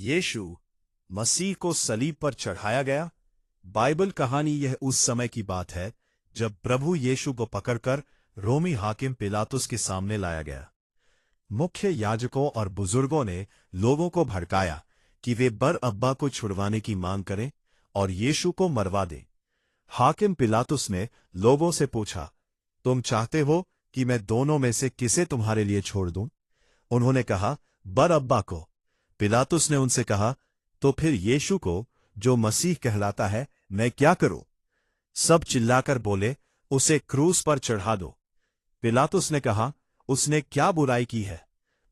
यीशु मसीह को सलीब पर चढ़ाया गया। बाइबल कहानी यह उस समय की बात है जब प्रभु यीशु को पकड़कर रोमी हाकिम पिलातुस के सामने लाया गया। मुख्य याजकों और बुजुर्गों ने लोगों को भड़काया कि वे बरअब्बा को छुड़वाने की मांग करें और यीशु को मरवा दें। हाकिम पिलातुस ने लोगों से पूछा, तुम चाहते हो कि मैं दोनों में से किसे तुम्हारे लिए छोड़ दूं? उन्होंने कहा, बरअब्बा को। पिलातुस ने उनसे कहा, तो फिर यीशु को, जो मसीह कहलाता है, मैं क्या करूं? सब चिल्लाकर बोले, उसे क्रूस पर चढ़ा दो। पिलातुस ने कहा, उसने क्या बुराई की है?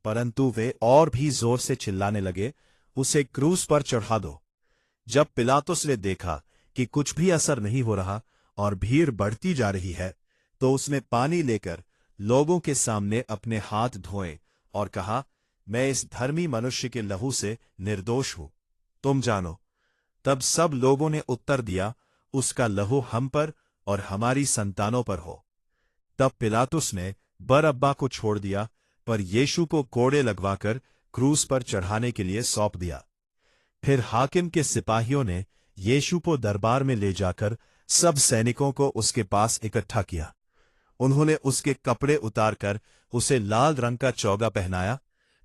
परंतु वे और भी जोर से चिल्लाने लगे, उसे क्रूस पर चढ़ा दो। जब पिलातुस ने देखा कि कुछ भी असर नहीं हो रहा और भीड़ बढ़ती जा रही है, तो उसने पानी लेकर लोगों के सामने अपने हाथ धोए और कहा, मैं इस धर्मी मनुष्य के लहू से निर्दोष हूं, तुम जानो। तब सब लोगों ने उत्तर दिया, उसका लहू हम पर और हमारी संतानों पर हो। तब पिलातुस ने बरअब्बा को छोड़ दिया, पर यीशु को कोड़े लगवाकर क्रूस पर चढ़ाने के लिए सौंप दिया। फिर हाकिम के सिपाहियों ने यीशु को दरबार में ले जाकर सब सैनिकों को उसके पास इकट्ठा किया। उन्होंने उसके कपड़े उतारकर उसे लाल रंग का चौगा पहनाया,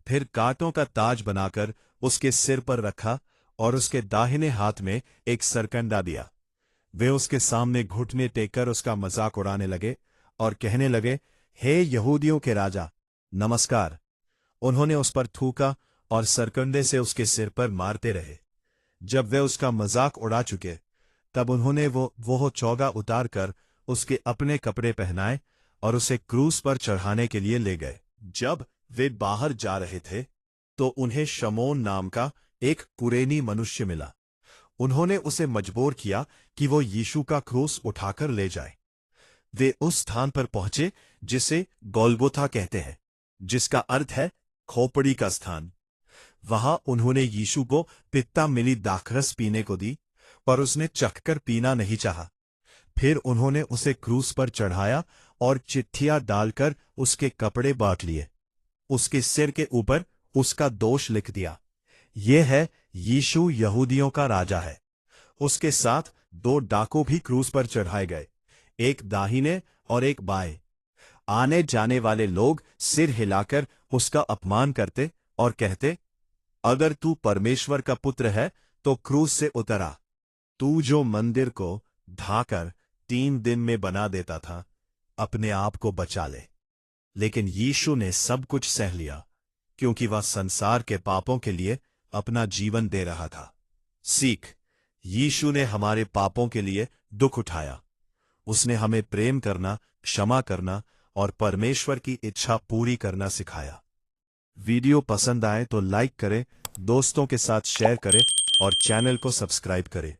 फिर कांटों का ताज बनाकर उसके सिर पर रखा और उसके दाहिने हाथ में एक सरकंडा दिया। वे उसके सामने घुटने टेककर उसका मजाक उड़ाने लगे और कहने लगे, हे यहूदियों के राजा, नमस्कार। उन्होंने उस पर थूका और सरकंडे से उसके सिर पर मारते रहे। जब वे उसका मजाक उड़ा चुके, तब उन्होंने वो चौगा उतारकर उसके अपने कपड़े पहनाए और उसे क्रूस पर चढ़ाने के लिए ले गए। जब वे बाहर जा रहे थे, तो उन्हें शमौन नाम का एक कुरेनी मनुष्य मिला। उन्होंने उसे मजबूर किया कि वो यीशु का क्रूस उठाकर ले जाए। वे उस स्थान पर पहुंचे जिसे गोलगोथा कहते हैं, जिसका अर्थ है खोपड़ी का स्थान। वहां उन्होंने यीशु को पित्ता मिली दाखरस पीने को दी, पर उसने चखकर पीना नहीं चाहा। फिर उन्होंने उसे क्रूस पर चढ़ाया और चिट्ठियां डालकर उसके कपड़े बांट लिए। उसके सिर के ऊपर उसका दोष लिख दिया, ये है, यीशु यहूदियों का राजा है। उसके साथ दो डाकू भी क्रूस पर चढ़ाए गए, एक दाहिने और एक बाएं। आने जाने वाले लोग सिर हिलाकर उसका अपमान करते और कहते, अगर तू परमेश्वर का पुत्र है तो क्रूस से उतर आ। तू जो मंदिर को ढाकर 3 दिन में बना देता था, अपने आप को बचा ले। लेकिन यीशु ने सब कुछ सह लिया, क्योंकि वह संसार के पापों के लिए अपना जीवन दे रहा था। सीख, यीशु ने हमारे पापों के लिए दुख उठाया। उसने हमें प्रेम करना, क्षमा करना और परमेश्वर की इच्छा पूरी करना सिखाया। वीडियो पसंद आए तो लाइक करें, दोस्तों के साथ शेयर करें और चैनल को सब्सक्राइब करें।